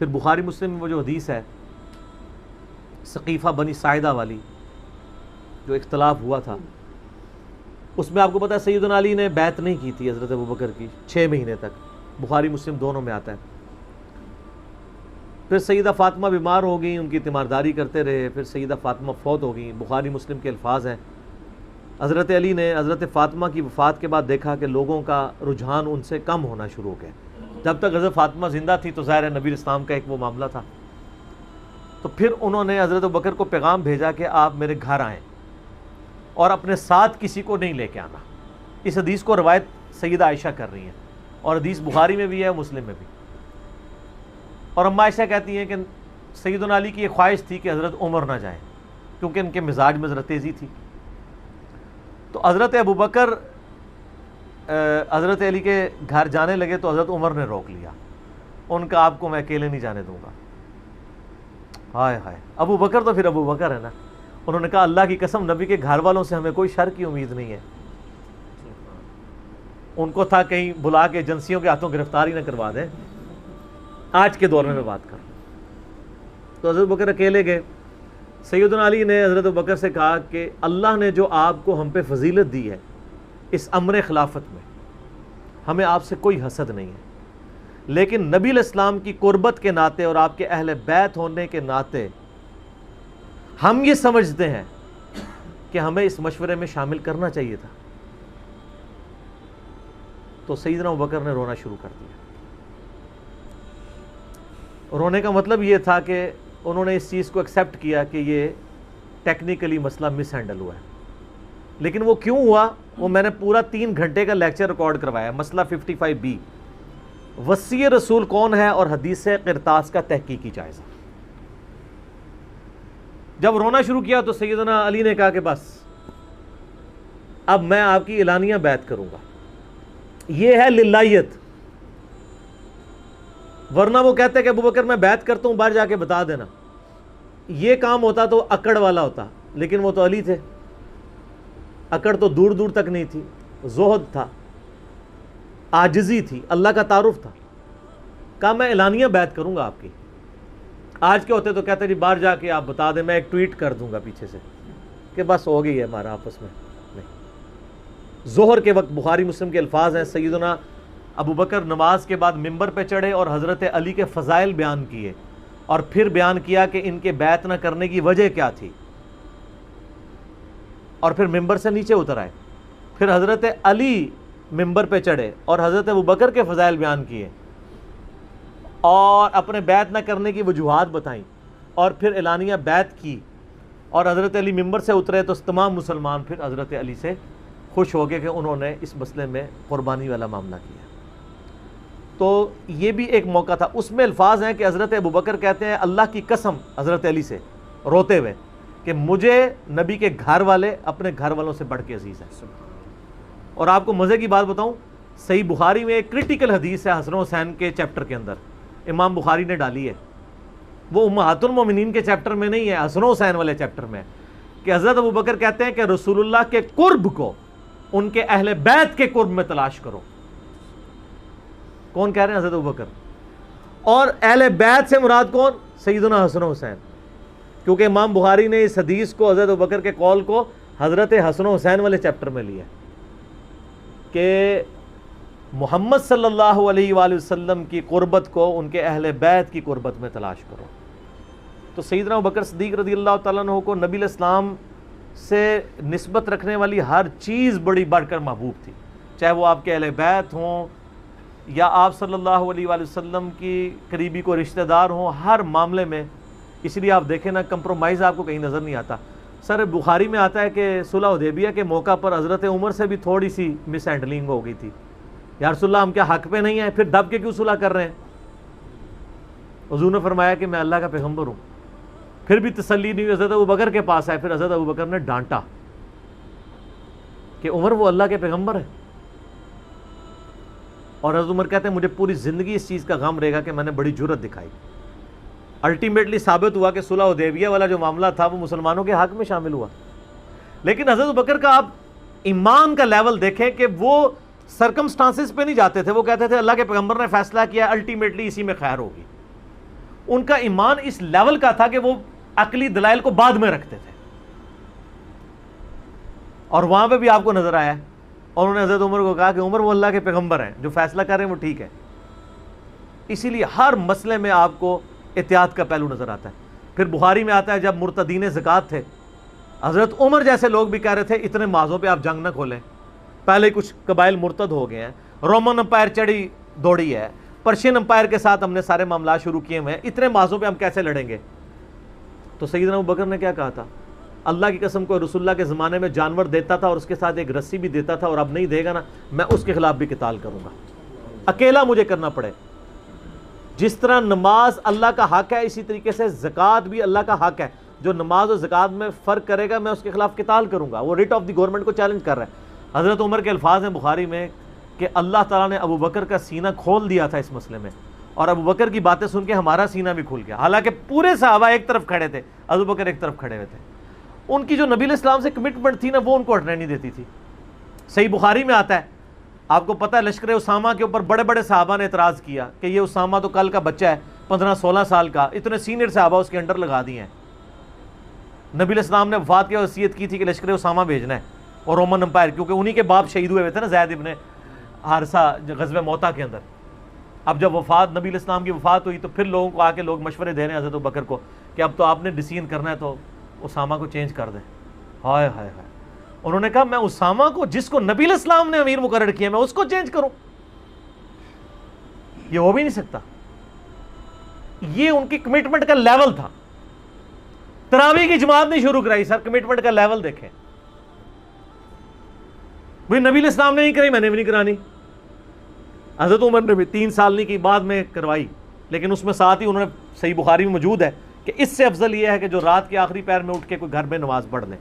پھر بخاری مسلم میں وہ جو حدیث ہے سقیفہ بنی ساعدہ والی جو اختلاف ہوا تھا، اس میں آپ کو پتہ ہے سیدنا علی نے بیعت نہیں کی تھی حضرت ابوبکر کی 6 مہینے تک، بخاری مسلم دونوں میں آتا ہے۔ پھر سیدہ فاطمہ بیمار ہو گئیں، ان کی تیمارداری کرتے رہے، پھر سیدہ فاطمہ فوت ہو گئیں۔ بخاری مسلم کے الفاظ ہیں، حضرت علی نے حضرت فاطمہ کی وفات کے بعد دیکھا کہ لوگوں کا رجحان ان سے کم ہونا شروع ہو گیا۔ جب تک حضرت فاطمہ زندہ تھی تو ظاہر ہے نبی اسلام کا ایک وہ معاملہ تھا، تو پھر انہوں نے حضرت ابوبکر کو پیغام بھیجا کہ آپ میرے گھر آئیں اور اپنے ساتھ کسی کو نہیں لے کے آنا۔ اس حدیث کو روایت سیدہ عائشہ کر رہی ہیں، اور حدیث بخاری میں بھی ہے، مسلم میں بھی۔ اور اماں عائشہ کہتی ہیں کہ سیدنا علی کی یہ خواہش تھی کہ حضرت عمر نہ جائیں، کیونکہ ان کے مزاج میں ذرا تیزی تھی۔ تو حضرت ابوبکر حضرت علی کے گھر جانے لگے تو حضرت عمر نے روک لیا، ان کا آپ کو میں اکیلے نہیں جانے دوں گا۔ ہائے ہائے، ابو بکر تو پھر ابو بکر ہے نا، انہوں نے کہا اللہ کی قسم نبی کے گھر والوں سے ہمیں کوئی شر کی امید نہیں ہے۔ ان کو تھا کہیں بلا کے ایجنسیوں کے ہاتھوں گرفتاری نہ کروا دیں، آج کے دور میں بات کروں۔ تو حضرت بکر اکیلے گئے۔ سیدنا علی نے حضرت بکر سے کہا کہ اللہ نے جو آپ کو ہم پہ فضیلت دی ہے اس امر خلافت میں، ہمیں آپ سے کوئی حسد نہیں ہے، لیکن نبی علیہ السلام کی قربت کے ناطے اور آپ کے اہل بیت ہونے کے ناطے ہم یہ سمجھتے ہیں کہ ہمیں اس مشورے میں شامل کرنا چاہیے تھا۔ تو سیدنا ابوبکر نے رونا شروع کر دیا۔ رونے کا مطلب یہ تھا کہ انہوں نے اس چیز کو ایکسیپٹ کیا کہ یہ ٹیکنیکلی مسئلہ مس ہینڈل ہوا ہے، لیکن وہ کیوں ہوا وہ میں نے پورا 3 گھنٹے کا لیکچر ریکارڈ کروایا۔ مسئلہ 55B، وصی رسول کون ہے اور حدیث قرطاس کا تحقیقی جائزہ۔ جب رونا شروع کیا تو سیدنا علی نے کہا کہ بس اب میں آپ کی اعلانیہ بیعت کروں گا، یہ ہے للہیت، ورنہ وہ کہتے ہیں کہ ابوبکر میں بیعت کرتا ہوں باہر جا کے بتا دینا، یہ کام ہوتا تو اکڑ والا ہوتا، لیکن وہ تو علی تھے، اکڑ تو دور دور تک نہیں تھی، زہد تھا، عاجزی تھی، اللہ کا تعارف تھا۔ کہا میں اعلانیہ بیعت کروں گا آپ کی۔ آج کے ہوتے تو کہتے جی باہر جا کے آپ بتا دیں، میں ایک ٹویٹ کر دوں گا پیچھے سے کہ بس ہو گئی ہے ہمارا آپس میں۔ نہیں، ظہر کے وقت بخاری مسلم کے الفاظ ہیں، سیدنا ابوبکر نماز کے بعد ممبر پہ چڑھے اور حضرت علی کے فضائل بیان کیے، اور پھر بیان کیا کہ ان کے بیعت نہ کرنے کی وجہ کیا تھی، اور پھر ممبر سے نیچے اتر آئے۔ پھر حضرت علی ممبر پہ چڑھے اور حضرت ابوبکر کے فضائل بیان کیے اور اپنے بیعت نہ کرنے کی وجوہات بتائیں، اور پھر اعلانیہ بیعت کی، اور حضرت علی ممبر سے اترے تو تمام مسلمان پھر حضرت علی سے خوش ہو گئے کہ انہوں نے اس مسئلے میں قربانی والا معاملہ کیا۔ تو یہ بھی ایک موقع تھا۔ اس میں الفاظ ہیں کہ حضرت ابوبکر کہتے ہیں اللہ کی قسم حضرت علی سے روتے ہوئے کہ مجھے نبی کے گھر والے اپنے گھر والوں سے بڑھ کے عزیز ہیں۔ اور آپ کو مزے کی بات بتاؤں، صحیح بخاری میں ایک کرٹیکل حدیث ہے حسن و حسین کے چیپٹر کے اندر، امام بخاری نے ڈالی ہے، وہ امہات المومنین کے چیپٹر میں نہیں ہے، حسن و حسین والے چیپٹر میں، کہ حضرت ابوبکر کہتے ہیں کہ رسول اللہ کے قرب کو ان کے اہل بیت کے قرب میں تلاش کرو۔ کون کہہ رہے ہیں؟ حضرت ابوبکر۔ اور اہل بیت سے مراد کون؟ سیدنا حسن و حسین، کیونکہ امام بخاری نے اس حدیث کو، حضرت ابوبکر کے قول کو حضرت حسن و حسین والے چیپٹر میں لیا کہ محمد صلی اللہ علیہ وآلہ وسلم کی قربت کو ان کے اہل بیت کی قربت میں تلاش کرو۔ تو سیدنا ابوبکر صدیق رضی اللہ تعالیٰ عنہ کو نبی علیہ السلام سے نسبت رکھنے والی ہر چیز بڑی بڑھ کر محبوب تھی، چاہے وہ آپ کے اہل بیت ہوں یا آپ صلی اللہ علیہ وآلہ وسلم کی قریبی کو رشتہ دار ہوں، ہر معاملے میں۔ اس لیے آپ دیکھیں نا، کمپرومائز آپ کو کہیں نظر نہیں آتا۔ سر بخاری میں آتا ہے کہ صلح حدیبیہ کے موقع پر حضرت عمر سے بھی تھوڑی سی مس ہینڈلنگ ہو گئی تھی، یا رسول اللہ ہم کیا حق پہ نہیں ہیں، پھر دب کے کیوں صلح کر رہے ہیں؟ حضور نے فرمایا کہ میں اللہ کا پیغمبر ہوں۔ پھر بھی تسلی نہیں ہوئی، حضرت ابوبکر کے پاس آئے، پھر حضرت ابوبکر نے ڈانٹا کہ عمر وہ اللہ کے پیغمبر ہے۔ اور حضرت عمر کہتے ہیں مجھے پوری زندگی اس چیز کا غم رہے گا کہ میں نے بڑی جرأت دکھائی۔ الٹیمیٹلی ثابت ہوا کہ صلح حدیبیہ والا جو معاملہ تھا وہ مسلمانوں کے حق میں شامل ہوا، لیکن حضرت ابوبکر کا آپ ایمان کا لیول دیکھیں کہ وہ سرکمسٹانسز پہ نہیں جاتے تھے، وہ کہتے تھے اللہ کے پیغمبر نے فیصلہ کیا، الٹیمیٹلی اسی میں خیر ہوگی۔ ان کا ایمان اس لیول کا تھا کہ وہ عقلی دلائل کو بعد میں رکھتے تھے. اور وہاں پہ بھی آپ کو نظر آیا ہے, اور انہوں نے حضرت عمر کو کہا کہ عمر وہ اللہ کے پیغمبر ہیں, جو فیصلہ کر رہے ہیں وہ ٹھیک ہے. اسی لیے ہر مسئلے میں آپ کو احتیاط کا پہلو نظر آتا ہے. پھر بخاری میں آتا ہے جب مرتدین زکوٰۃ تھے, حضرت عمر جیسے لوگ بھی کہہ رہے تھے اتنے مازوں پہ آپ جنگ نہ کھولیں, پہلے کچھ قبائل مرتد ہو گئے ہیں, رومن امپائر چڑھی دوڑی ہے, پرشین امپائر کے ساتھ ہم نے سارے معاملات شروع کیے ہوئے ہیں, اتنے مازوں پہ ہم کیسے لڑیں گے؟ تو سیدنا ابوبکر نے کیا کہا تھا, اللہ کی قسم کو رسول اللہ کے زمانے میں جانور دیتا تھا اور اس کے ساتھ ایک رسی بھی دیتا تھا, اور اب نہیں دے گا نا, میں اس کے خلاف بھی قتال کروں گا, اکیلا مجھے کرنا پڑے. جس طرح نماز اللہ کا حق ہے, اسی طریقے سے زکوٰۃ بھی اللہ کا حق ہے. جو نماز اور زکوٰۃ میں فرق کرے گا میں اس کے خلاف قتال کروں گا. وہ ریٹ آف دی گورنمنٹ کو چیلنج کر رہا ہے. حضرت عمر کے الفاظ ہیں بخاری میں کہ اللہ تعالیٰ نے ابوبکر کا سینہ کھول دیا تھا اس مسئلے میں, اور ابوبکر کی باتیں سن کے ہمارا سینہ بھی کھل گیا. حالانکہ پورے صحابہ ایک طرف کھڑے تھے, ابوبکر ایک طرف کھڑے ہوئے تھے. ان کی جو نبی علیہ السلام سے کمٹمنٹ تھی نا, وہ ان کو ہٹنے نہیں دیتی تھی. صحیح بخاری میں آتا ہے, آپ کو پتہ ہے لشکر اسامہ کے اوپر بڑے بڑے صحابہ نے اعتراض کیا کہ یہ اسامہ تو کل کا بچہ ہے, 15-16 سال کا, اتنے سینئر صحابہ اس کے انڈر لگا دیے ہیں. نبی علیہ السلام نے وفات کی وصیت کی تھی کہ لشکر اسامہ بھیجنا ہے, اور رومن امپائر, کیونکہ انہی کے باپ شہید ہوئے تھے نا, زید ابن حارثہ غزوہ موتا کے اندر. اب جب نبی علیہ السلام کی وفات ہوئی تو پھر لوگوں کو آ کے لوگ مشورے دے رہے ہیں حضرت ابوبکر کو کہ اب تو آپ نے ڈیسیژن کرنا ہے تو اسامہ کو چینج کر دیں. ہائے ہائے ہائے, انہوں نے کہا میں اسامہ کو, جس کو نبی علیہ السلام نے امیر مقرر کیا, میں اس کو چینج کروں؟ یہ ہو بھی نہیں سکتا. یہ ان کی کمٹمنٹ کا لیول تھا. تراویح کی جماعت نہیں شروع کرائی سر, کمٹمنٹ کا لیول دیکھیں. بھئی نبی علیہ السلام نے نہیں کرائی, میں نے بھی نہیں کرانی. حضرت عمر نے بھی 3 سال نہیں کی, بعد میں کروائی, لیکن اس میں ساتھ ہی انہوں نے, صحیح بخاری میں موجود ہے کہ اس سے افضل یہ ہے کہ جو رات کے آخری پہر میں اٹھ کے کوئی گھر میں نماز پڑھ لے.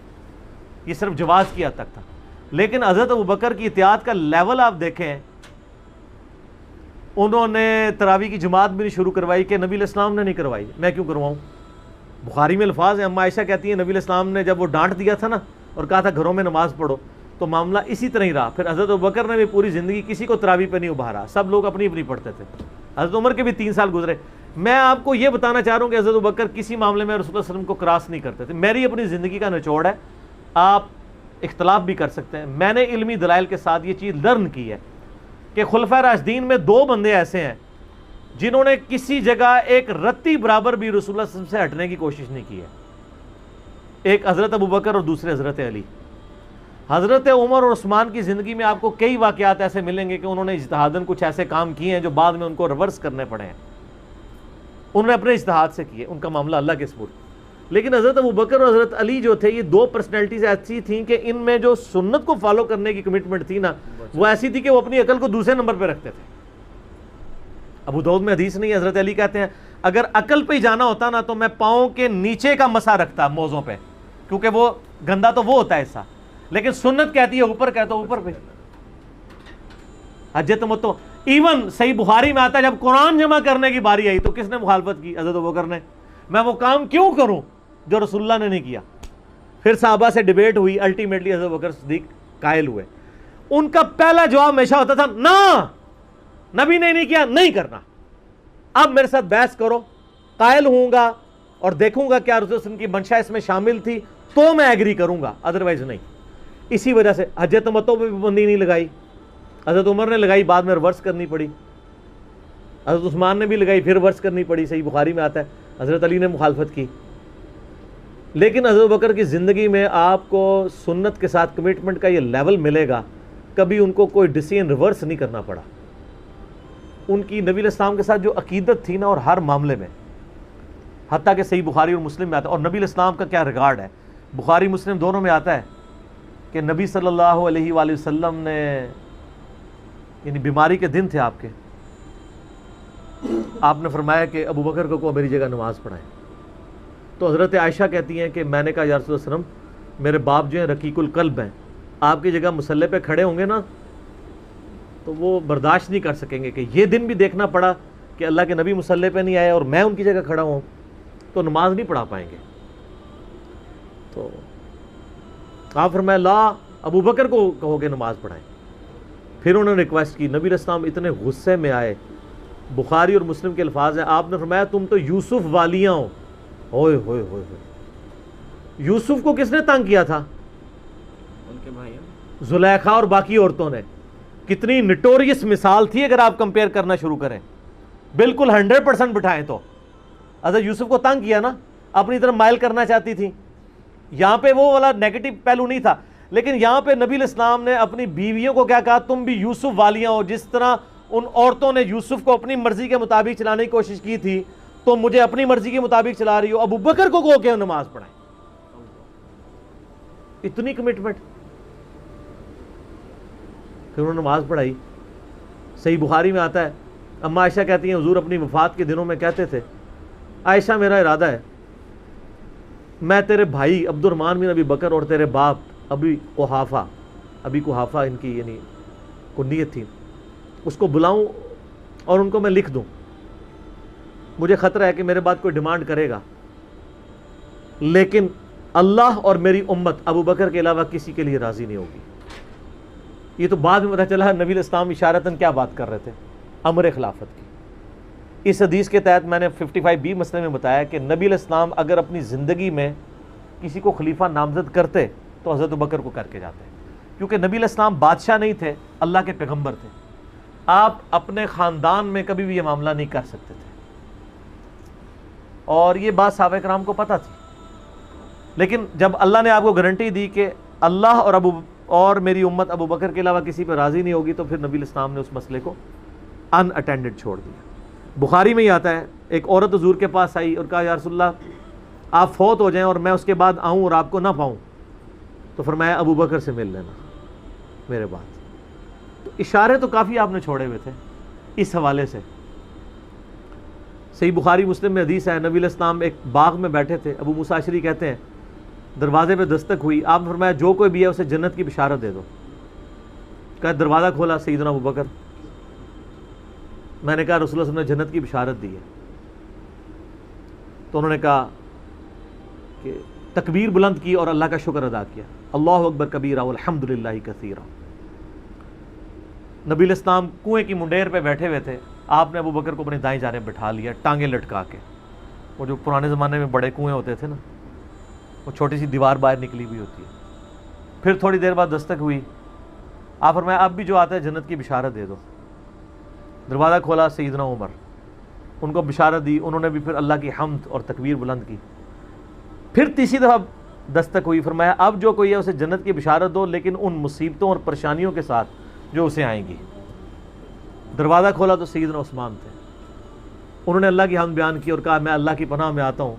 یہ صرف جواز کی حد تک تھا. لیکن حضرت ابوبکر کی احتیاط کا لیول آپ دیکھیں, انہوں نے تراویح کی جماعت بھی نہیں شروع کروائی کہ نبی علیہ السلام نے نہیں کروائی, میں کیوں کرواؤں؟ بخاری میں الفاظ ہیں, اما عائشہ کہتی ہیں نبی علیہ السلام نے جب وہ ڈانٹ دیا تھا نا اور کہا تھا گھروں میں نماز پڑھو, تو معاملہ اسی طرح ہی رہا. پھر حضرت ابوبکر نے بھی پوری زندگی کسی کو تراویح پہ نہیں ابھارا, سب لوگ اپنی اپنی پڑھتے تھے. حضرت عمر کے بھی 3 سال گزرے. میں آپ کو یہ بتانا چاہ رہا ہوں کہ حضرت ابوبکر کسی معاملے میں رسول اللہ صلی اللہ علیہ وسلم کو کراس نہیں کرتے تھے. میری اپنی زندگی کا نچوڑ ہے, آپ اختلاف بھی کر سکتے ہیں. میں نے علمی دلائل کے ساتھ یہ چیز لرن کی ہے کہ خلفائے راشدین میں 2 بندے ایسے ہیں جنہوں نے کسی جگہ ایک رتی برابر بھی رسول اللہ صلی اللہ علیہ وسلم سے ہٹنے کی کوشش نہیں کی ہے. ایک حضرت ابوبکر اور دوسرے حضرت علی. حضرت عمر اور عثمان کی زندگی میں آپ کو کئی واقعات ایسے ملیں گے کہ انہوں نے اجتہاداً کچھ ایسے کام کیے ہیں جو بعد میں ان کو ریورس کرنے پڑے ہیں. انہوں نے اپنے اجتہاد سے کیے, ان کا معاملہ اللہ کے سپرد. لیکن حضرت ابوبکر اور حضرت علی جو تھے, یہ 2 پرسنالٹیز ایسی تھیں کہ ان میں جو سنت کو فالو کرنے کی کمٹمنٹ تھی نا, وہ ایسی تھی کہ وہ اپنی عقل کو دوسرے نمبر پہ رکھتے تھے. ابو داؤد میں حدیث نہیں, حضرت علی کہتے ہیں اگر عقل پہ ہی جانا ہوتا نا تو میں پاؤں کے نیچے کا مسا رکھتا موزوں پہ, کیونکہ وہ گندا تو وہ ہوتا ہے ایسا, لیکن سنت کہتی ہے اوپر, کہتا اوپر پہ. حج تمتع ایون صحیح بخاری میں آتا ہے جب قرآن جمع کرنے کی باری آئی تو کس نے مخالفت کی؟ حضرت ابوبکر نے. میں وہ کام کیوں کروں جو رسول اللہ نے نہیں کیا؟ پھر صحابہ سے ڈیبیٹ ہوئی, الٹیمیٹلی حضرت ابوبکر صدیق قائل ہوئے. ان کا پہلا جواب ہمیشہ ہوتا تھا نا, نبی نے نہیں کیا, نہیں کرنا. اب میرے ساتھ بحث کرو, قائل ہوں گا اور دیکھوں گا کیا رسول اللہ کی منشا اس میں شامل تھی تو میں ایگری کروں گا, ادروائز نہیں. اسی وجہ سے حج تمتع پہ بھی پابندی نہیں لگائی. حضرت عمر نے لگائی, بعد میں ریورس کرنی پڑی. حضرت عثمان نے بھی لگائی, پھر ریورس کرنی پڑی. صحیح بخاری میں آتا ہے حضرت علی نے مخالفت کی. لیکن حضرت ابوبکر کی زندگی میں آپ کو سنت کے ساتھ کمٹمنٹ کا یہ لیول ملے گا, کبھی ان کو کوئی ڈیسیژن ریورس نہیں کرنا پڑا. ان کی نبی علیہ السلام کے ساتھ جو عقیدت تھی نا, اور ہر معاملے میں, حتیٰ کہ صحیح بخاری اور مسلم میں آتا ہے. اور نبی علیہ السلام کا کیا ریگارڈ ہے, بخاری مسلم دونوں میں آتا ہے کہ نبی صلی اللہ علیہ وآلہ وسلم نے, یعنی بیماری کے دن تھے آپ کے, آپ نے فرمایا کہ ابوبکر کو میری جگہ نماز پڑھائیں. تو حضرت عائشہ کہتی ہیں کہ میں نے کہا یا رسول اللہ صلی اللہ علیہ وسلم, میرے باپ جو ہیں رقیق القلب ہیں, آپ کی جگہ مصلی پہ کھڑے ہوں گے نا تو وہ برداشت نہیں کر سکیں گے کہ یہ دن بھی دیکھنا پڑا کہ اللہ کے نبی مصلی پہ نہیں آئے اور میں ان کی جگہ کھڑا ہوں, تو نماز نہیں پڑھا پائیں گے. تو آپ فرمایا لا, ابوبکر کو کہو کہ نماز پڑھائیں. پھر انہوں نے ریکویسٹ کی. نبی علیہ السلام اتنے غصے میں آئے بخاری اور مسلم کے الفاظ ہیں، آپ نے فرمایا تم تو یوسف والیاں ہو. ہوئے ہوئے ہوئے ہوئے. یوسف کو کس نے تنگ کیا تھا؟ ان کے بھائی زلیخا اور باقی عورتوں نے. کتنی نٹوریس مثال تھی اگر آپ کمپیئر کرنا شروع کریں. بالکل 100% بٹھائیں تو حضرت یوسف کو تنگ کیا نا، اپنی طرف مائل کرنا چاہتی تھی. یہاں پہ وہ والا نیگیٹو پہلو نہیں تھا، لیکن یہاں پہ نبی الاسلام نے اپنی بیویوں کو کیا کہا؟ تم بھی یوسف والیاں ہو. جس طرح ان عورتوں نے یوسف کو اپنی مرضی کے مطابق چلانے کی کوشش کی تھی، تو مجھے اپنی مرضی کے مطابق چلا رہی ہو. ابو بکر کو کہو کہ نماز پڑھائیں. اتنی کمٹمنٹ. پھر انہوں نے نماز پڑھائی. صحیح بخاری میں آتا ہے، اما عائشہ کہتی ہیں حضور اپنی وفات کے دنوں میں کہتے تھے، عائشہ میرا ارادہ ہے میں تیرے بھائی عبد الرحمن بن ابی بکر اور تیرے باپ ابی قحافہ ان کی یعنی کنیت تھی، اس کو بلاؤں اور ان کو میں لکھ دوں. مجھے خطرہ ہے کہ میرے بعد کوئی ڈیمانڈ کرے گا، لیکن اللہ اور میری امت ابو بکر کے علاوہ کسی کے لیے راضی نہیں ہوگی. یہ تو بعد میں پتہ چلا نبی الاسلام اشارتاً کیا بات کر رہے تھے؟ امر خلافت کی. اس حدیث کے تحت میں نے 55B مسئلے میں بتایا کہ نبی الاسلام اگر اپنی زندگی میں کسی کو خلیفہ نامزد کرتے تو حضرت بکر کو کر کے جاتے، کیونکہ نبی الاسلام بادشاہ نہیں تھے، اللہ کے پیغمبر تھے. آپ اپنے خاندان میں کبھی بھی یہ معاملہ نہیں کر سکتے تھے، اور یہ بات صحابہ کرام کو پتہ تھی. لیکن جب اللہ نے آپ کو گارنٹی دی کہ اللہ اور میری امت ابو بکر کے علاوہ کسی پہ راضی نہیں ہوگی، تو پھر نبی الاسلام نے اس مسئلے کو ان اٹینڈڈ چھوڑ دیا. بخاری میں ہی آتا ہے، ایک عورت حضور کے پاس آئی اور کہا یا رسول اللہ آپ فوت ہو جائیں اور میں اس کے بعد آؤں اور آپ کو نہ پاؤں، تو فرمایا ابو بکر سے مل لینا میرے بعد. تو اشارے تو کافی آپ نے چھوڑے ہوئے تھے اس حوالے سے. صحیح بخاری مسلم میں حدیث ہے، نبی الاسلام ایک باغ میں بیٹھے تھے، ابو موسیٰ اشعری کہتے ہیں دروازے پہ دستک ہوئی، آپ نے فرمایا جو کوئی بھی ہے اسے جنت کی بشارت دے دو. کہا دروازہ کھولا سیدنا ابو بکر. میں نے کہا رسول اللہ صلی اللہ علیہ وسلم نے جنت کی بشارت دی ہے. تو انہوں نے کہا کہ تکبیر بلند کی اور اللہ کا شکر ادا کیا، اللہ اکبر کبیرہ والحمدللہ کثیرہ. نبی الاسلام کنویں کی منڈیر پہ بیٹھے ہوئے تھے، آپ نے ابو بکر کو اپنی دائیں جانب بٹھا لیا ٹانگیں لٹکا کے. وہ جو پرانے زمانے میں بڑے کنویں ہوتے تھے نا، وہ چھوٹی سی دیوار باہر نکلی ہوئی ہوتی ہے. پھر تھوڑی دیر بعد دستک ہوئی، آپ فرمایا اب بھی جو آتا ہے جنت کی بشارت دے دو. دروازہ کھولا سیدنا عمر، ان کو بشارت دی. انہوں نے بھی پھر اللہ کی حمد اور تکبیر بلند کی. پھر تیسری دفعہ دستک ہوئی، فرمایا اب جو کوئی ہے اسے جنت کی بشارت دو، لیکن ان مصیبتوں اور پریشانیوں کے ساتھ جو اسے آئیں گی. دروازہ کھولا تو سیدنا عثمان تھے. انہوں نے اللہ کی حمد بیان کی اور کہا میں اللہ کی پناہ میں آتا ہوں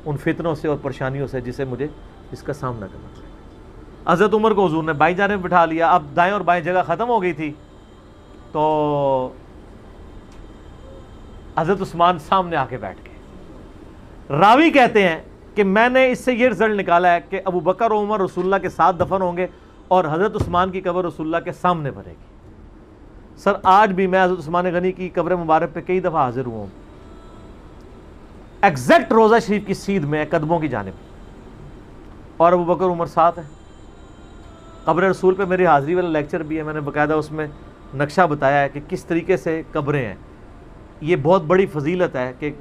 ان فتنوں سے اور پریشانیوں سے جسے مجھے اس کا سامنا کرنا پڑے. حضرت عمر کو حضور نے بائیں جانب بٹھا لیا. اب دائیں اور بائیں جگہ ختم ہو گئی تھی، تو حضرت عثمان سامنے آ کے بیٹھ گئے. راوی کہتے ہیں کہ میں نے اس سے یہ رزلٹ نکالا ہے کہ ابو بکر و عمر رسول اللہ کے ساتھ دفن ہوں گے اور حضرت عثمان کی قبر رسول اللہ کے سامنے بنے گی. سر آج بھی میں حضرت عثمان غنی کی قبر مبارک پہ کئی دفعہ حاضر ہوا ہوں، ایگزیکٹ روضہ شریف کی سیدھ میں قدموں کی جانب، اور ابو بکر عمر ساتھ ہیں. قبر رسول پہ میری حاضری والا لیکچر بھی ہے، میں نے باقاعدہ اس میں نقشہ بتایا ہے کہ کس طریقے سے قبریں ہیں. یہ بہت بڑی فضیلت ہے کہ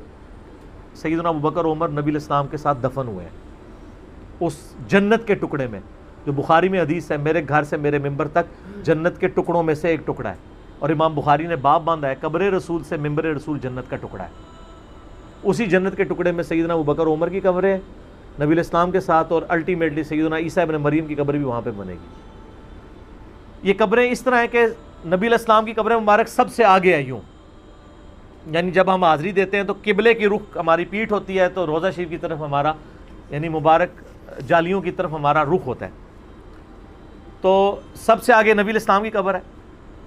سیدنا ابو بکر عمر نبی الاسلام کے ساتھ دفن ہوئے ہیں اس جنت کے ٹکڑے میں، جو بخاری میں حدیث ہے میرے گھر سے میرے ممبر تک جنت کے ٹکڑوں میں سے ایک ٹکڑا ہے. اور امام بخاری نے باب باندھا ہے قبر رسول سے ممبر رسول جنت کا ٹکڑا ہے. اسی جنت کے ٹکڑے میں سیدنا ابو بکر عمر کی قبر ہے نبی الاسلام کے ساتھ، اور الٹیمیٹلی سیدنا عیسیٰ ابن مریم کی قبر بھی وہاں پہ بنے گی. یہ قبریں اس طرح ہیں کہ نبی الاسلام کی قبر مبارک سب سے آگے ہے یوں، یعنی جب ہم حاضری دیتے ہیں تو قبلے کی رخ ہماری پیٹھ ہوتی ہے، تو روضہ شریف کی طرف ہمارا یعنی مبارک جالیوں کی طرف ہمارا رخ ہوتا ہے. تو سب سے آگے نبی الاسلام کی قبر ہے.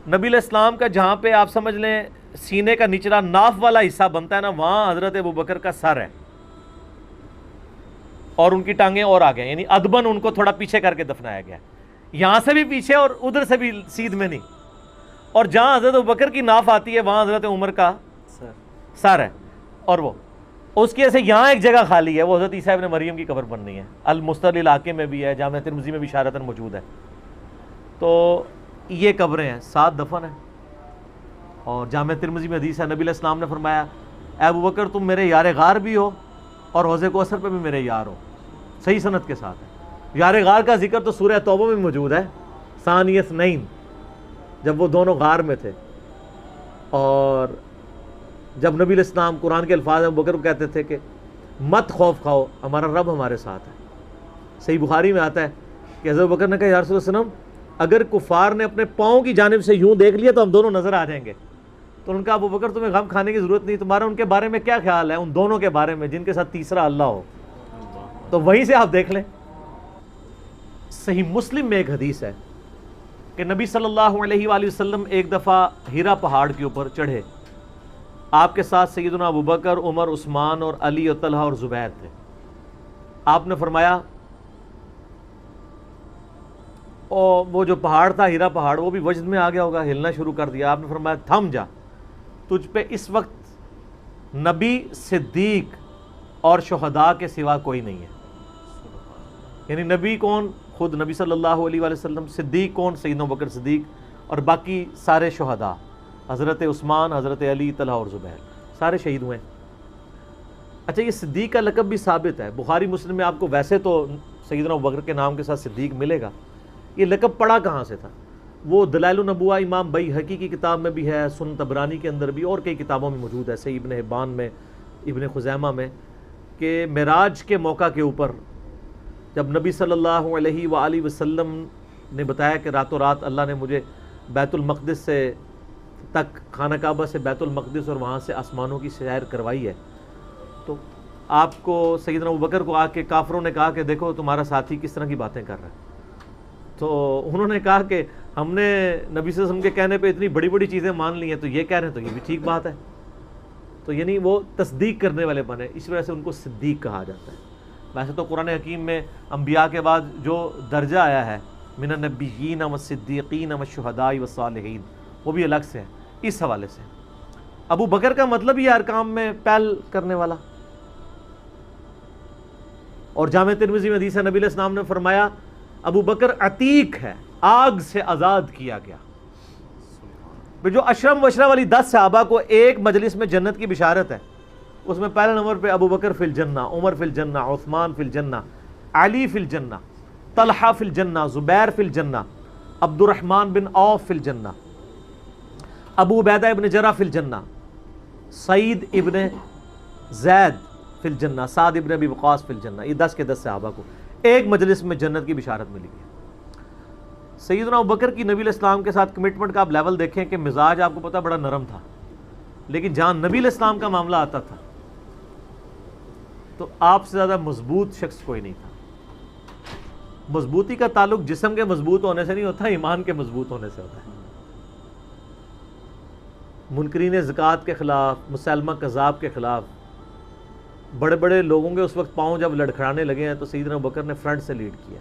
نبی الاسلام کا جہاں پہ آپ سمجھ لیں سینے کا نچلا ناف والا حصہ بنتا ہے نا، وہاں حضرت ابو بکر کا سر ہے اور ان کی ٹانگیں اور آگے ہیں، یعنی ادبن ان کو تھوڑا پیچھے کر کے دفنایا گیا ہے. یہاں سے بھی پیچھے اور ادھر سے بھی سیدھ میں نہیں. اور جہاں حضرت ابو بکر کی ناف آتی ہے وہاں حضرت عمر کا سر ہے. اور وہ اس کی وجہ سے یہاں ایک جگہ خالی ہے، وہ حضرت عیسیٰ ابن مریم کی قبر بننی ہے. المستدل علاقے میں بھی ہے، جامعہ ترمذی میں بھی اشارتاً موجود ہے. تو یہ قبریں ہیں، ساتھ دفن ہیں. اور جامع ترمذی میں حدیث ہے، نبی علیہ السلام نے فرمایا اے ابو بکر تم میرے یار غار بھی ہو اور حوض کوثر پہ بھی میرے یار ہو، صحیح سند کے ساتھ ہے۔ یار غار کا ذکر تو سورہ توبہ میں موجود ہے، ثانی اثنین، جب وہ دونوں غار میں تھے، اور جب نبی علیہ السلام قرآن کے الفاظ ابو بکر کو کہتے تھے کہ مت خوف کھاؤ، ہمارا رب ہمارے ساتھ ہے۔ صحیح بخاری میں آتا ہے کہ حضرت ابو بکر نے کہا یا رسول اللہ صلی اللہ علیہ وسلم اگر کفار نے اپنے پاؤں کی جانب سے یوں دیکھ لیا تو ہم دونوں نظر آ جائیں گے۔ تو ان کا ابو بکر تمہیں غم کھانے کی ضرورت نہیں، تمہارا ان کے بارے میں کیا خیال ہے، ان دونوں کے بارے میں جن کے ساتھ تیسرا اللہ ہو، تو وہیں سے آپ دیکھ لیں۔ صحیح مسلم میں ایک حدیث ہے کہ نبی صلی اللہ علیہ وآلہ وسلم ایک دفعہ ہیرا پہاڑ کے اوپر چڑھے، آپ کے ساتھ سیدنا ابو بکر، عمر، عثمان اور علی اور طلحہ اور زبیر تھے۔ آپ نے فرمایا، اور وہ جو پہاڑ تھا ہیرا پہاڑ وہ بھی وجد میں آ گیا ہوگا، ہلنا شروع کر دیا۔ آپ نے فرمایا تھم جا، تجھ پہ اس وقت نبی، صدیق اور شہداء کے سوا کوئی نہیں ہے۔ یعنی نبی کون؟ خود نبی صلی اللہ علیہ وآلہ وسلم۔ صدیق کون؟ سیدنا ابوبکر صدیق، اور باقی سارے شہداء، حضرت عثمان، حضرت علی، طلحہ اور زبیر، سارے شہید ہوئے۔ اچھا، یہ صدیق کا لقب بھی ثابت ہے، بخاری مسلم میں آپ کو ویسے تو سیدنا ابوبکر کے نام کے ساتھ صدیق ملے گا، یہ لقب پڑا کہاں سے تھا؟ وہ دلائل النبوہ امام بیہقی کی کتاب میں بھی ہے، سنن طبرانی کے اندر بھی، اور کئی کتابوں میں موجود ہے، صحیح ابن حبان میں، ابن خزیمہ میں، کہ معراج کے موقع کے اوپر جب نبی صلی اللہ علیہ وآلہ وسلم نے بتایا کہ راتوں رات اللہ نے مجھے بیت المقدس سے تک، خانہ کعبہ سے بیت المقدس اور وہاں سے آسمانوں کی سیر کروائی ہے، تو آپ کو سیدنا ابوبکر کو آ کے کافروں نے کہا کہ دیکھو تمہارا ساتھی کس طرح کی باتیں کر رہا ہے۔ تو انہوں نے کہا کہ ہم نے نبی صلی اللہ علیہ وسلم کے کہنے پہ اتنی بڑی بڑی چیزیں مان لی ہیں، تو یہ کہہ رہے ہیں تو یہ بھی ٹھیک بات ہے۔ تو یعنی وہ تصدیق کرنے والے بنے، اس وجہ سے ان کو صدیق کہا جاتا ہے۔ ویسے تو قرآن حکیم میں انبیاء کے بعد جو درجہ آیا ہے من النبیین والصدیقین والشہداء والصالحین، وہ بھی الگ سے ہے اس حوالے سے۔ ابو بکر کا مطلب یہ ارکام میں پہل کرنے والا۔ اور جامع ترمذی میں حدیث ہے، نبی علیہ السلام نے فرمایا ابو بکر عتیق ہے، آگ سے آزاد کیا گیا۔ جو اشرم وشرم والی 10 صحابہ کو ایک مجلس میں جنت کی بشارت ہے، اس میں پہلے نمبر پہ ابو بکر فی الجنہ، عمر فی الجنہ، عثمان فی الجنہ، علی فی الجنہ، طلحہ فی الجنہ، زبیر فی الجنہ، عبد الرحمن بن عوف فی الجنہ، ابو عبیدہ ابن جرح فی الجنہ، سعید ابن زید فی الجنہ، سعد ابن ابی وقاص فی الجنہ۔ یہ 10 کے 10 صحابہ کو ایک مجلس میں جنت کی بشارت ملی ہے۔ سیدنا ابوبکر کی نبی علیہ السلام کے ساتھ کمٹمنٹ کا آپ لیول دیکھیں کہ مزاج آپ کو پتہ بڑا نرم تھا، لیکن جہاں نبی علیہ السلام کا معاملہ آتا تھا تو آپ سے زیادہ مضبوط شخص کوئی نہیں تھا۔ مضبوطی کا تعلق جسم کے مضبوط ہونے سے نہیں ہوتا، ایمان کے مضبوط ہونے سے ہوتا ہے۔ منکرین زکوٰۃ کے خلاف، مسلمہ کذاب کے خلاف بڑے بڑے لوگوں کے اس وقت پاؤں جب لڑکھڑانے لگے ہیں تو سیدنا ابوبکر نے فرنٹ سے لیڈ کیا۔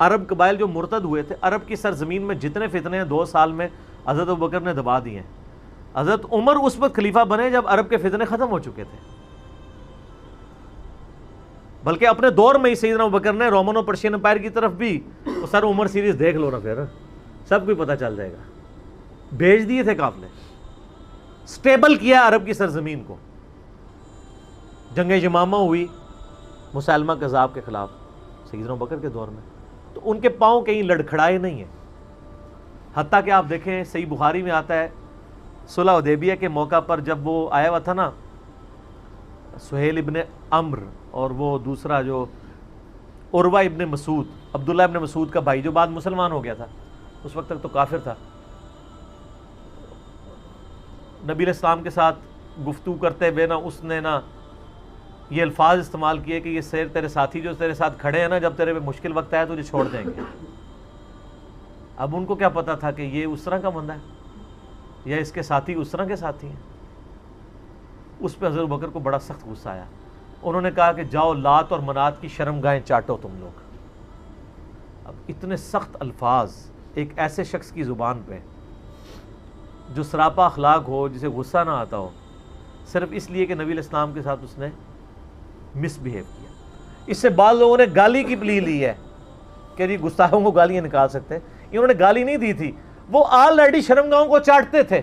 عرب قبائل جو مرتد ہوئے تھے، عرب کی سرزمین میں جتنے فتنے ہیں 2 سال میں حضرت ابوبکر نے دبا دیے ہیں۔ حضرت عمر اس وقت خلیفہ بنے جب عرب کے فتنے ختم ہو چکے تھے، بلکہ اپنے دور میں ہی سیدنا ابوبکر نے رومن اور پرشین امپائر کی طرف بھی، سر عمر سیریز دیکھ لو نا، پھر سب کو پتہ چل جائے گا، بھیج دیے تھے قافلے، سٹیبل کیا عرب کی سرزمین کو۔ جنگ یمامہ ہوئی مسلمہ کذاب کے خلاف سیدنا ابوبکر کے دور میں، تو ان کے پاؤں کہیں لڑکھڑائے نہیں ہیں۔ حتیٰ کہ آپ دیکھیں صحیح بخاری میں آتا ہے صلح حدیبیہ کے موقع پر جب وہ آیا ہوا تھا نا سہیل ابن عمر اور وہ دوسرا جو عروہ ابن مسعود، عبداللہ ابن مسعود کا بھائی جو بعد مسلمان ہو گیا تھا، اس وقت تک تو کافر تھا، نبی علیہ السلام کے ساتھ گفتگو کرتے ہوئے نا اس نے نا یہ الفاظ استعمال کیے کہ یہ تیرے ساتھی جو تیرے ساتھ کھڑے ہیں نا، جب تیرے پہ مشکل وقت آیا تو تجھے چھوڑ دیں گے۔ اب ان کو کیا پتا تھا کہ یہ اس طرح کا بندہ ہے یا اس کے ساتھی اس طرح کے ساتھی ہیں۔ اس پہ حضرت ابوبکر کو بڑا سخت غصہ آیا، انہوں نے کہا کہ جاؤ لات اور منات کی شرمگاہیں چاٹو تم لوگ۔ اب اتنے سخت الفاظ ایک ایسے شخص کی زبان پہ جو سراپا اخلاق ہو، جسے غصہ نہ آتا ہو، صرف اس لیے کہ نبی علیہ السلام کے ساتھ اس نے مس بہیو کیا۔ اس سے بعض لوگوں نے گالی کی پلی لی ہے کہ جی گستاخوں کو گالیاں نکال سکتے ہیں، انہوں نے گالی نہیں دی تھی، وہ آلریڈی شرمگاہوں کو چاٹتے تھے،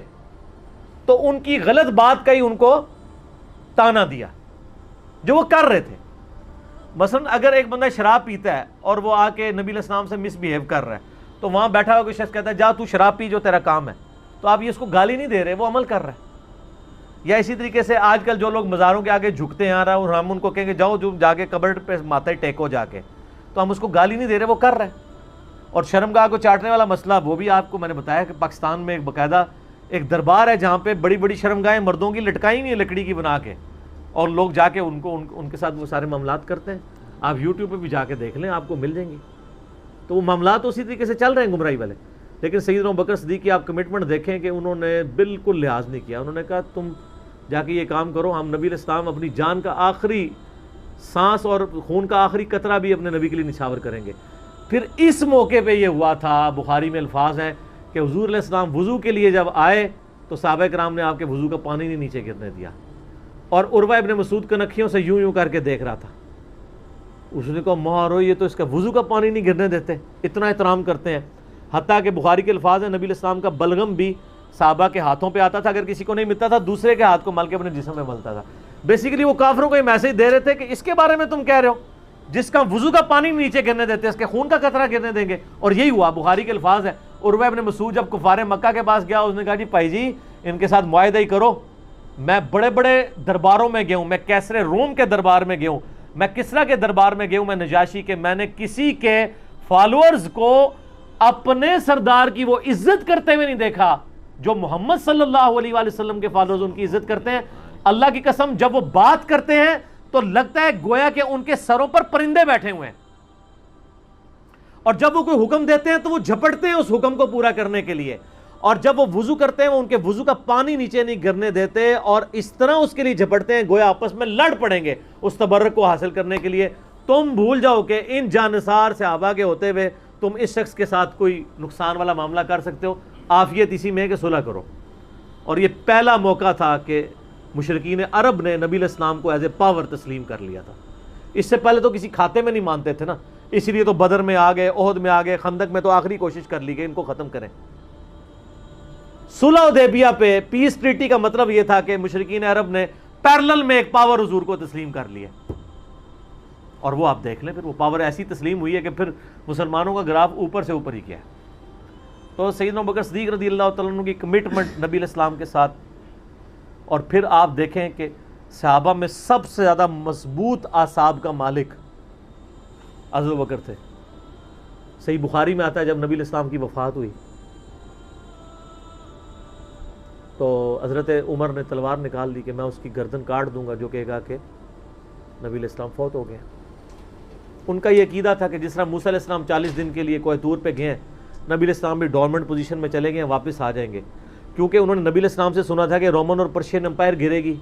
تو ان کی غلط بات کا ہی ان کو تانا دیا جو وہ کر رہے تھے۔ مثلا اگر ایک بندہ شراب پیتا ہے اور وہ آ کے نبی علیہ السلام سے مس بہیو کر رہا ہے، تو وہاں بیٹھا ہوا کوئی شخص کہتا ہے جا تو شراب پی جو تیرا کام ہے، تو آپ یہ اس کو گالی نہیں دے رہے، وہ عمل کر رہا ہے۔ یا اسی طریقے سے آج کل جو لوگ مزاروں کے آگے جھکتے ہیں اور ہم ان کو کہیں گے جاؤ جو جا کے قبر پہ ماتھا ٹیکو جا کے، تو ہم اس کو گالی نہیں دے رہے، وہ کر رہے ہیں۔ اور شرمگاہ کو چاٹنے والا مسئلہ وہ بھی آپ کو میں نے بتایا کہ پاکستان میں ایک باقاعدہ ایک دربار ہے جہاں پہ بڑی بڑی شرمگاہیں مردوں کی لٹکائی ہوئی ہیں لکڑی کی بنا کے، اور لوگ جا کے ان کے ساتھ وہ سارے معاملات کرتے ہیں۔ آپ یوٹیوب پہ بھی جا کے دیکھ لیں، آپ کو مل جائیں گی۔ تو وہ معاملات اسی طریقے سے چل رہے ہیں گمراہی والے۔ لیکن سیدنا ابوبکر صدیق کی آپ کمٹمنٹ دیکھیں کہ انہوں نے بالکل لحاظ نہیں کیا۔ انہوں نے کہا تم جا کے یہ کام کرو، ہم نبی علیہ السلام اپنی جان کا آخری سانس اور خون کا آخری قطرہ بھی اپنے نبی کے لیے نچھاور کریں گے۔ پھر اس موقع پہ یہ ہوا تھا، بخاری میں الفاظ ہیں کہ حضور علیہ السلام وضو کے لیے جب آئے تو صحابہ کرام نے آپ کے وضو کا پانی نہیں نیچے گرنے دیا، اور عروہ ابن مسعود کنکھیوں سے یوں یوں کر کے دیکھ رہا تھا۔ اس نے کہا مارو یہ تو اس کا وضو کا پانی نہیں گرنے دیتے، اتنا احترام کرتے ہیں۔ حتیٰ کہ بخاری کے الفاظ ہیں نبی علیہ السلام کا بلغم بھی صحابہ کے ہاتھوں پہ آتا تھا، اگر کسی کو نہیں ملتا تھا دوسرے کے ہاتھ کو مل کے اپنے جسم میں ملتا تھا۔ بیسیکلی وہ کافروں کو یہ میسج دے رہے تھے کہ اس کے بارے میں تم کہہ رہے ہو جس کا وضو کا پانی نیچے گرنے دیتے اس کے خون کا قطرہ گرنے دیں گے، اور یہی ہوا۔ بخاری کے الفاظ ہیں عروہ ابن مسعود جب کفار مکہ کے پاس گیا، اس نے کہا جی بھائی جی ان کے ساتھ معاہدہ ہی کرو، میں بڑے بڑے درباروں میں گیا ہوں، میں کیسر روم کے دربار میں گیا ہوں، میں کسریٰ کے دربار میں گیا ہوں، میں نجاشی کے، میں نے کسی کے فالوورز کو اپنے سردار کی وہ عزت کرتے ہوئے نہیں دیکھا جو محمد صلی اللہ علیہ وآلہ وسلم کے فالوورز ان کی عزت کرتے ہیں۔ اللہ کی قسم جب وہ بات کرتے ہیں تو لگتا ہے گویا کہ ان کے سروں پر پرندے بیٹھے ہوئے ہیں، اور جب وہ کوئی حکم دیتے ہیں تو وہ جھپٹتے ہیں اس حکم کو پورا کرنے کے لیے، اور جب وہ وضو کرتے ہیں وہ ان کے وضو کا پانی نیچے نہیں گرنے دیتے، اور اس طرح اس کے لیے جھپٹتے ہیں گویا آپس میں لڑ پڑیں گے اس تبرک کو حاصل کرنے کے لیے۔ تم بھول جاؤ کہ ان جانثار صحابہ کے ہوتے ہوئے تم اس شخص کے ساتھ کوئی نقصان والا معاملہ کر سکتے ہو؟ عافیت اسی میں ہے کہ صلح کرو۔ اور یہ پہلا موقع تھا کہ مشرکین عرب نے نبی علیہ السلام کو ایز اے پاور تسلیم کر لیا تھا۔ اس سے پہلے تو کسی کھاتے میں نہیں مانتے تھے نا، اس لیے تو بدر میں آ گئے، احد میں آ گئے، خندق میں تو آخری کوشش کر لی کہ ان کو ختم کریں۔ صلح حدیبیہ پہ پیس ٹریٹی کا مطلب یہ تھا کہ مشرکین عرب نے پیرلل میں ایک پاور حضور کو تسلیم کر لیا، اور وہ آپ دیکھ لیں پھر وہ پاور ایسی تسلیم ہوئی ہے کہ پھر مسلمانوں کا گراف اوپر سے اوپر ہی کیا ہے۔ تو سیدنا ابوبکر صدیق رضی اللہ تعالیٰ عنہ کی کمٹمنٹ نبی علیہ السلام کے ساتھ، اور پھر آپ دیکھیں کہ صحابہ میں سب سے زیادہ مضبوط اعصاب کا مالک حضرت ابوبکر تھے۔ صحیح بخاری میں آتا ہے جب نبی علیہ السلام کی وفات ہوئی تو حضرت عمر نے تلوار نکال دی کہ میں اس کی گردن کاٹ دوں گا جو کہے گا کہ نبی علیہ السلام فوت ہو گئے۔ ان کا یہ عقیدہ تھا کہ جس طرح موسیٰ علیہ السلام 40 دن کے لیے کوہ طور پہ گئے ہیں، نبی علیہ السلام بھی ڈورمنٹ پوزیشن میں چلے گئے ہیں، واپس آ جائیں گے، کیونکہ انہوں نے نبی علیہ السلام سے سنا تھا کہ رومن اور پرشین امپائر گرے گی،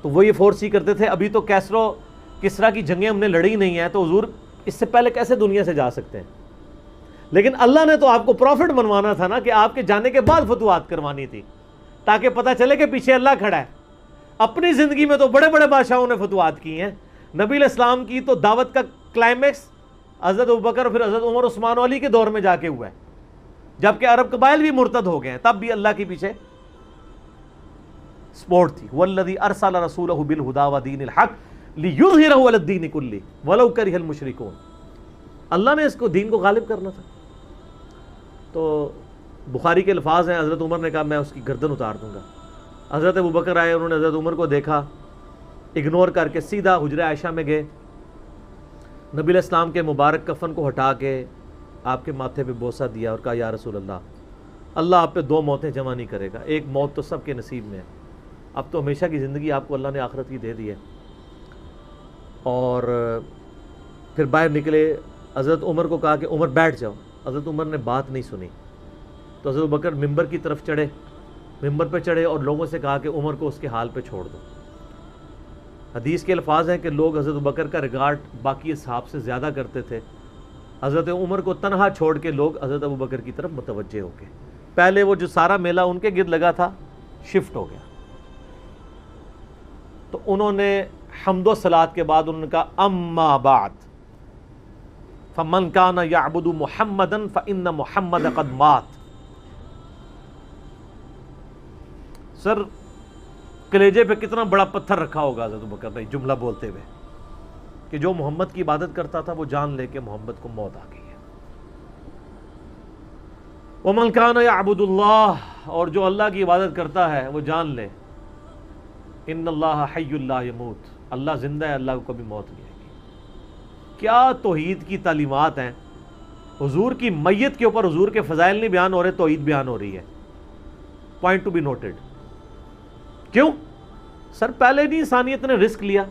تو وہ یہ فورس ہی کرتے تھے ابھی تو کیسرو کسریٰ کی جنگیں ہم نے لڑی نہیں ہیں، تو حضور اس سے پہلے کیسے دنیا سے جا سکتے ہیں؟ لیکن اللہ نے تو آپ کو پروفٹ بنوانا تھا نا، کہ آپ کے جانے کے بعد فتوحات کروانی تھی تاکہ پتہ چلے کہ پیچھے اللہ کھڑا ہے۔ اپنی زندگی میں تو بڑے بڑے بادشاہوں نے فتوحات کی ہیں، نبی علیہ السلام کی تو دعوت کا کلائمیکس حضرت ابوبکر اور پھر حضرت عمر عثمان و علی کے دور میں جا کے ہوا ہے، جبکہ عرب قبائل بھی مرتد ہو گئے ہیں، تب بھی اللہ کے پیچھے سپورٹ تھی۔ والذی ارسل رسولہ بالہدی ودین الحق لیظہرہ علی الدین کلہ ولو کرہ المشرکون، اللہ نے اس کو دین کو غالب کرنا تھا۔ تو بخاری کے الفاظ ہیں حضرت عمر نے کہا میں اس کی گردن اتار دوں گا۔ حضرت ابوبکر آئے، انہوں نے حضرت عمر کو دیکھا، اگنور کر کے سیدھا حجرہ عائشہ میں گئے، نبی علیہ السلام کے مبارک کفن کو ہٹا کے آپ کے ماتھے پہ بوسہ دیا اور کہا یا رسول اللہ آپ پہ 2 موتیں جمع نہیں کرے گا، ایک موت تو سب کے نصیب میں ہے، اب تو ہمیشہ کی زندگی آپ کو اللہ نے آخرت کی دے دی ہے۔ اور پھر باہر نکلے، حضرت عمر کو کہا کہ عمر بیٹھ جاؤ، حضرت عمر نے بات نہیں سنی، تو حضرت بکر ممبر کی طرف چڑھے، ممبر پہ چڑھے اور لوگوں سے کہا کہ عمر کو اس کے حال پہ چھوڑ دو۔ حدیث کے الفاظ ہیں کہ لوگ حضرت بکر کا ریگارڈ باقی اصحاب سے زیادہ کرتے تھے، حضرت عمر کو تنہا چھوڑ کے لوگ حضرت ابوبکر کی طرف متوجہ ہو گئے۔ پہلے وہ جو سارا میلہ ان کے گرد لگا تھا شفٹ ہو گیا، تو انہوں نے حمد و صلات کے بعد انہوں نے کہا اما بعد فمن کان یعبد محمدا فان محمد قد مات، سر کلیجے پہ کتنا بڑا پتھر رکھا ہوگا حضرت ابوبکر نے جملہ بولتے ہوئے کہ جو محمد کی عبادت کرتا تھا وہ جان لے کہ محمد کو موت آ گئی ہے. وَمَنْ كَانَ يَعْبُدُ اللَّهَ، اور جو اللہ کی عبادت کرتا ہے وہ جان لے ان اللہ حی لا یموت، اللہ زندہ ہے، اللہ کو کبھی موت نہیں آئے گی. کیا توحید کی تعلیمات ہیں. حضور کی میت کے اوپر حضور کے فضائل نہیں بیان ہو رہے، توحید بیان ہو رہی ہے. Point to be noted. کیوں؟ سر پہلے نہیں انسانیت نے رسک لیا.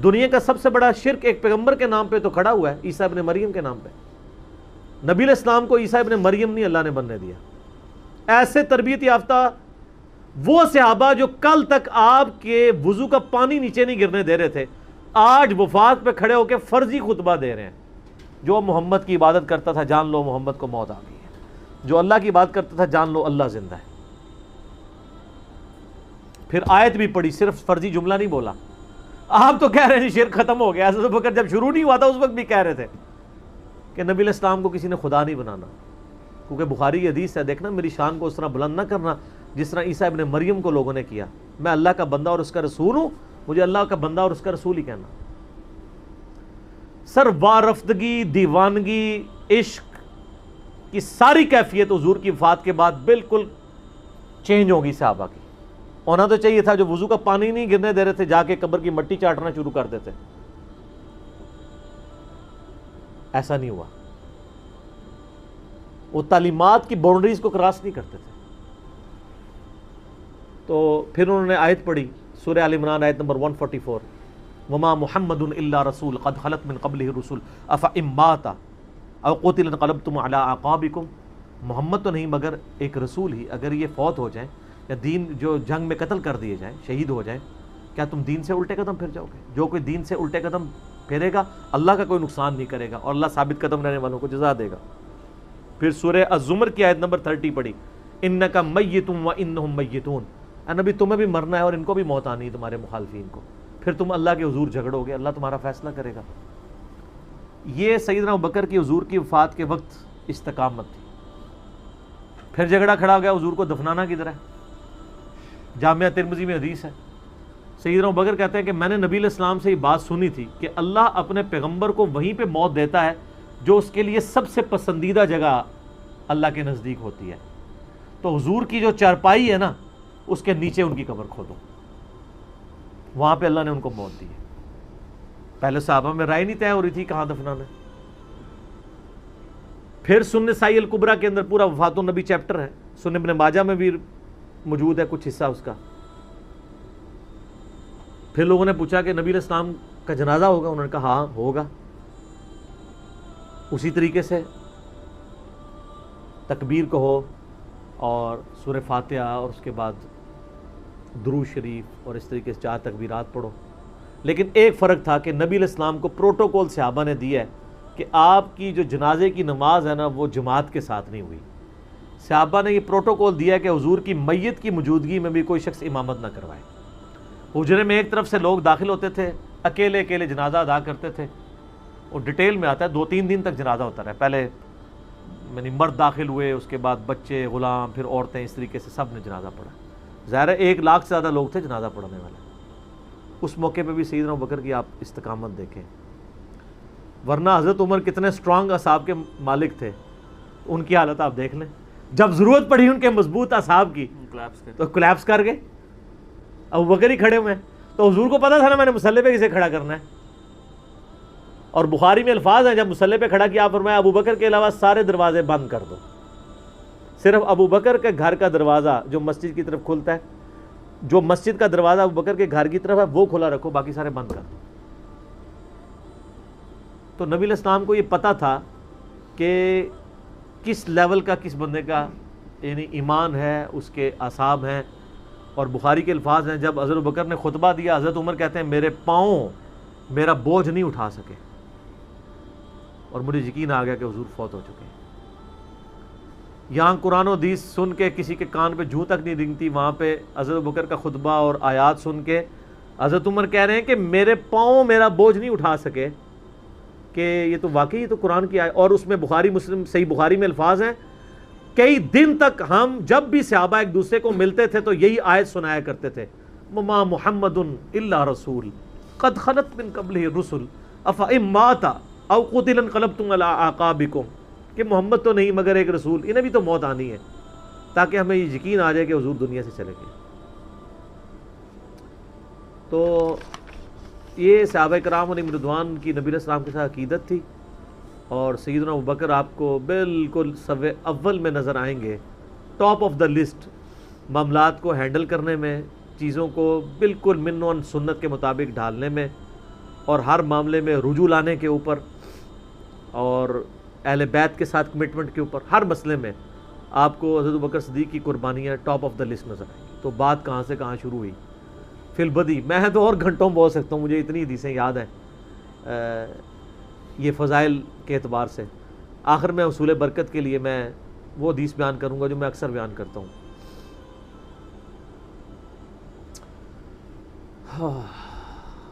دنیا کا سب سے بڑا شرک ایک پیغمبر کے نام پہ تو کھڑا ہوا ہے، عیسیٰ ابن مریم کے نام پہ. نبی علیہ السلام کو عیسیٰ ابن مریم نہیں اللہ نے بننے دیا. ایسے تربیت یافتہ وہ صحابہ جو کل تک آپ کے وضو کا پانی نیچے نہیں گرنے دے رہے تھے، آج وفات پہ کھڑے ہو کے فرضی خطبہ دے رہے ہیں. جو محمد کی عبادت کرتا تھا جان لو محمد کو موت آ گئی ہے، جو اللہ کی عبادت کرتا تھا جان لو اللہ زندہ ہے. پھر آیت بھی پڑھی، صرف فرضی جملہ نہیں بولا. آپ تو کہہ رہے ہیں شرک ختم ہو گیا. حضرت ابوبکر جب شروع نہیں ہوا تھا اس وقت بھی کہہ رہے تھے کہ نبی علیہ السلام کو کسی نے خدا نہیں بنانا، کیونکہ بخاری کی حدیث ہے، دیکھنا میری شان کو اس طرح بلند نہ کرنا جس طرح عیسیٰ ابن مریم کو لوگوں نے کیا. میں اللہ کا بندہ اور اس کا رسول ہوں، مجھے اللہ کا بندہ اور اس کا رسول ہی کہنا. سر وارفتگی، دیوانگی، عشق کی ساری کیفیت حضور کی وفات کے بعد بالکل چینج ہوگی. صحابہ کی ہونا تو چاہیے تھا جو وضو کا پانی نہیں گرنے دے رہے تھے جا کے قبر کی مٹی چاٹنا شروع کر دیتے. ایسا نہیں ہوا. وہ تعلیمات کی باؤنڈریز کو کراس نہیں کرتے تھے. تو پھر انہوں نے آیت پڑھی سورہ آل عمران آیت نمبر 144، وما محمد الا رسول قد خلت من قبلہ الرسل افئن مات او قتل انقلبتم علی اعقابکم. محمد تو نہیں مگر ایک رسول ہی، اگر یہ فوت ہو جائیں یا دین جو جنگ میں قتل کر دیے جائیں، شہید ہو جائیں، کیا تم دین سے الٹے قدم پھر جاؤ گے؟ جو کوئی دین سے الٹے قدم پھیرے گا اللہ کا کوئی نقصان نہیں کرے گا اور اللہ ثابت قدم رہنے والوں کو جزا دے گا. پھر سورہ الزمر کی آیت نمبر 30 پڑھی، انک میت وانہم میتون. اے نبی تمہیں بھی مرنا ہے اور ان کو بھی موت آنی ہے، تمہارے مخالفین کو. پھر تم اللہ کے حضور جھگڑو گے، اللہ تمہارا فیصلہ کرے گا. یہ سیدنا ابوبکر کی حضور کی وفات کے وقت استقامت تھی. پھر جھگڑا کھڑا ہو گیا حضور کو دفنانا کدھر ہے. جامعہ ترمذی میں حدیث ہے، سیدنا ابوبکر کہتے ہیں کہ میں نے نبی علیہ السلام سے یہ بات سنی تھی کہ اللہ اپنے پیغمبر کو وہیں پہ موت دیتا ہے جو اس کے لیے سب سے پسندیدہ جگہ اللہ کے نزدیک ہوتی ہے. تو حضور کی جو چارپائی ہے نا اس کے نیچے ان کی قبر کھودو، وہاں پہ اللہ نے ان کو موت دی ہے. پہلے صحابہ میں رائے نہیں طے ہو رہی تھی کہاں دفنانا ہے. پھر سنن نسائی الکبریٰ کے اندر پورا وفات النبی چیپٹر ہے، سنن ابن ماجہ میں بھی موجود ہے کچھ حصہ اس کا. پھر لوگوں نے پوچھا کہ نبی علیہ السلام کا جنازہ ہوگا، انہوں نے کہا ہاں ہوگا. اسی طریقے سے تکبیر کہو اور سورہ فاتحہ اور اس کے بعد درود شریف اور اس طریقے سے 4 تکبیرات پڑھو. لیکن ایک فرق تھا کہ نبی علیہ السلام کو پروٹوکول صحابہ نے دیا ہے کہ آپ کی جو جنازے کی نماز ہے نا وہ جماعت کے ساتھ نہیں ہوئی. صحابہ نے یہ پروٹوکول دیا ہے کہ حضور کی میت کی موجودگی میں بھی کوئی شخص امامت نہ کروائے. حجرے میں ایک طرف سے لوگ داخل ہوتے تھے، اکیلے اکیلے جنازہ ادا کرتے تھے. اور ڈیٹیل میں آتا ہے 2-3 دن تک جنازہ ہوتا رہا. پہلے یعنی مرد داخل ہوئے، اس کے بعد بچے، غلام، پھر عورتیں، اس طریقے سے سب نے جنازہ پڑھا. ظاہر ہے 1 لاکھ سے زیادہ لوگ تھے جنازہ پڑھنے والے. اس موقع پہ بھی سیدنا ابوبکر کی آپ استقامت دیکھیں. ورنہ حضرت عمر کتنے سٹرانگ اصحاب کے مالک تھے، ان کی حالت آپ دیکھ لیں. جب ضرورت پڑی ان کے مضبوط اصحاب کی تو کولیپس کر گئے. ابوبکر ہی کھڑے ہوئے ہیں تو حضور کو پتا تھا نا میں نے مصلی پہ کسے کھڑا کرنا ہے. اور بخاری میں الفاظ ہیں جب مصلی پہ کھڑا کیا فرمایا ابوبکر کے علاوہ سارے دروازے بند کر دو، صرف ابوبکر کے گھر کا دروازہ جو مسجد کی طرف کھلتا ہے، جو مسجد کا دروازہ ابوبکر کے گھر کی طرف ہے وہ کھلا رکھو، باقی سارے بند کر دو. تو نبی علیہ السلام کو یہ پتا تھا کہ کس لیول کا کس بندے کا یعنی ایمان ہے، اس کے اعصاب ہیں. اور بخاری کے الفاظ ہیں جب حضرت ابوبکر نے خطبہ دیا، حضرت عمر کہتے ہیں میرے پاؤں میرا بوجھ نہیں اٹھا سکے اور مجھے یقین آ گیا کہ حضور فوت ہو چکے ہیں. یہاں قرآن و حدیث سن کے کسی کے کان پہ جوں تک نہیں رنگتی، وہاں پہ حضرت ابوبکر کا خطبہ اور آیات سن کے حضرت عمر کہہ رہے ہیں کہ میرے پاؤں میرا بوجھ نہیں اٹھا سکے کہ یہ تو واقعی تو قرآن کی آیت. اور اس میں بخاری مسلم صحیح بخاری میں الفاظ ہیں کئی دن تک ہم جب بھی صحابہ ایک دوسرے کو ملتے تھے تو یہی آیت سنایا کرتے تھے، وما محمد الا رسول قد خلت من قبلہ الرسل افئن مات او قتل انقلبتم علی اعقابکم، کہ محمد تو نہیں مگر ایک رسول، انہیں بھی تو موت آنی ہے، تاکہ ہمیں یہ یقین آ جائے کہ حضور دنیا سے چلے گئے۔ تو یہ صحابہ کرام علیہم رضوان کی نبی علیہ السلام کے ساتھ عقیدت تھی، اور سیدنا ابوبکر آپ کو بالکل صف اول میں نظر آئیں گے، ٹاپ آف دا لسٹ، معاملات کو ہینڈل کرنے میں، چیزوں کو بالکل من و سنت کے مطابق ڈھالنے میں، اور ہر معاملے میں رجوع لانے کے اوپر، اور اہل بیت کے ساتھ کمٹمنٹ کے اوپر، ہر مسئلے میں آپ کو حضرت ابوبکر صدیق کی قربانیاں ٹاپ آف دا لسٹ نظر آئیں گی۔ تو بات کہاں سے کہاں شروع ہوئی، فی البدی میں تو اور گھنٹوں بول سکتا ہوں، مجھے اتنی حدیثیں یاد ہیں یہ فضائل کے اعتبار سے۔ آخر میں حصول برکت کے لیے میں وہ حدیث بیان کروں گا جو میں اکثر بیان کرتا ہوں۔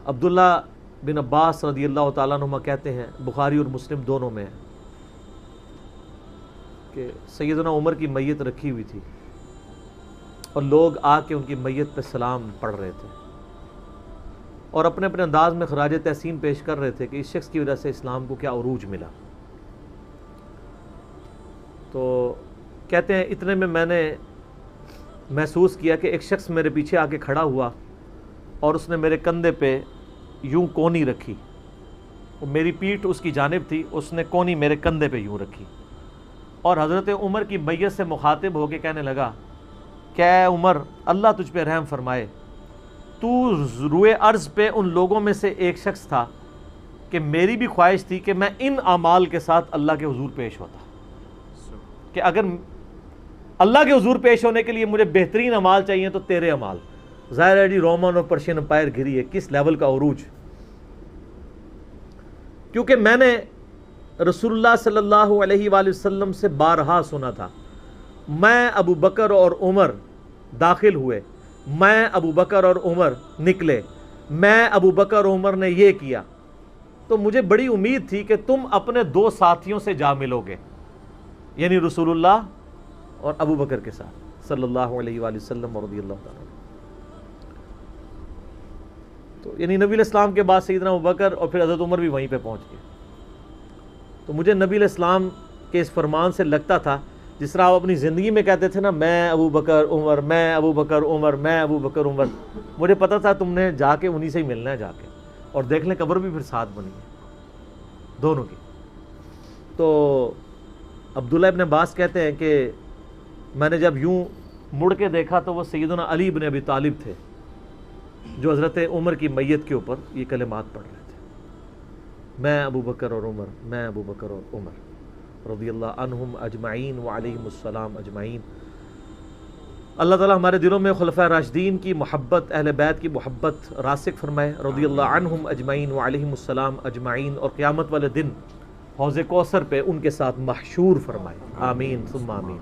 عبداللہ بن عباس رضی اللہ تعالیٰ عنہما کہتے ہیں، بخاری اور مسلم دونوں میں، کہ سیدنا عمر کی میت رکھی ہوئی تھی اور لوگ آ کے ان کی میت پہ سلام پڑھ رہے تھے اور اپنے اپنے انداز میں خراج تحسین پیش کر رہے تھے کہ اس شخص کی وجہ سے اسلام کو کیا عروج ملا۔ تو کہتے ہیں اتنے میں نے محسوس کیا کہ ایک شخص میرے پیچھے آ کے کھڑا ہوا اور اس نے میرے کندھے پہ یوں کونی رکھی، میری پیٹھ اس کی جانب تھی، اس نے کونی میرے کندھے پہ یوں رکھی، اور حضرت عمر کی میت سے مخاطب ہو کے کہنے لگا کہ اے عمر، اللہ تجھ پہ رحم فرمائے، تو روئے ارض پہ ان لوگوں میں سے ایک شخص تھا کہ میری بھی خواہش تھی کہ میں ان اعمال کے ساتھ اللہ کے حضور پیش ہوتا، کہ اگر اللہ کے حضور پیش ہونے کے لیے مجھے بہترین اعمال چاہیے تو تیرے اعمال۔ ظاہر ہے جی رومن اور پرشین امپائر گھری ہے، کس لیول کا عروج، کیونکہ میں نے رسول اللہ صلی اللہ علیہ وآلہ وسلم سے بارہا سنا تھا، میں ابو بکر اور عمر داخل ہوئے، میں ابو بکر اور عمر نکلے، میں ابو بکر اور عمر نے یہ کیا، تو مجھے بڑی امید تھی کہ تم اپنے دو ساتھیوں سے جا ملو گے، یعنی رسول اللہ اور ابو بکر کے ساتھ صلی اللہ علیہ وآلہ وسلم اور رضی اللہ تعالیٰ۔ تو یعنی نبی علیہ السلام کے بعد سیدنا ابو بکر اور پھر حضرت عمر بھی وہیں پہ پہنچ گئے۔ تو مجھے نبی علیہ السلام کے اس فرمان سے لگتا تھا جس طرح آپ اپنی زندگی میں کہتے تھے نا، میں ابو بکر عمر، میں ابو بکر عمر، میں ابو بکر عمر، مجھے پتا تھا تم نے جا کے انہی سے ہی ملنا ہے جا کے، اور دیکھ لیں قبر بھی پھر ساتھ بنی ہے دونوں کی۔ تو عبداللہ ابن عباس کہتے ہیں کہ میں نے جب یوں مڑ کے دیکھا تو وہ سیدنا علی بن ابی طالب تھے جو حضرت عمر کی میت کے اوپر یہ کلمات پڑھ رہے تھے، میں ابو بکر اور عمر، میں ابو بکر اور عمر رضی اللہ عنہم اجمعین وعلیہم السلام اجمعین۔ اللہ تعالیٰ ہمارے دلوں میں خلفائے راشدین کی محبت، اہل بیت کی محبت راسخ فرمائے، رضی اللہ عنہم اجمعین وعلیہم السلام اجمعین، اور قیامت والے دن حوض کوثر پہ ان کے ساتھ محشور فرمائے، آمین ثم آمین۔